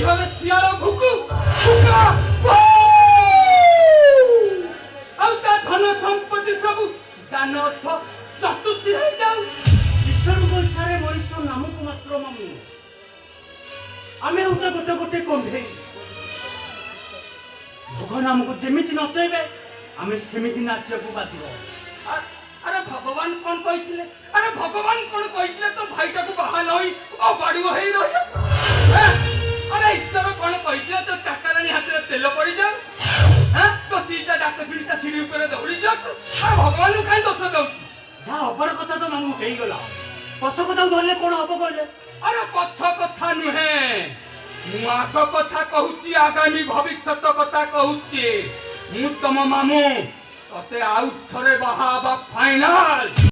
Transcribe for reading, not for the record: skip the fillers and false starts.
हले सियार भुकु भुका आउता धन संपत्ति सब दान अर्थ चतुर्थी है जाऊ ईश्वर गोसारे मनुष्य नाम को मात्र मामू आमे होता गोटे गोटे कंधे भगवान हमको जेमिति नचेबे आमे सेमिति नाचिया को बाधिबो अरे भगवान कौन कहिथिले अरे भगवान कौन कहिथिले तो भाईटा को बाहा नई ओ बाडुओ हेई रहियो अरे ईश्वर कौन कहिथिले तो काकारानी हाथ रे तेल पड़ी जाऊ हां तो सीता डाक सीता सीढ़ी ऊपर दौड़ी जा अरे भगवान काई दोष दउ जा अपर कथा तो मामू हेई गला पछ कथा धरले कोन हबो कहले अरे पछ कथा नुहे मु आग कथा कहूची आगामी भविष्य कथा कहूची मु तम मामू तते आउ थरे बाहा फाइनल।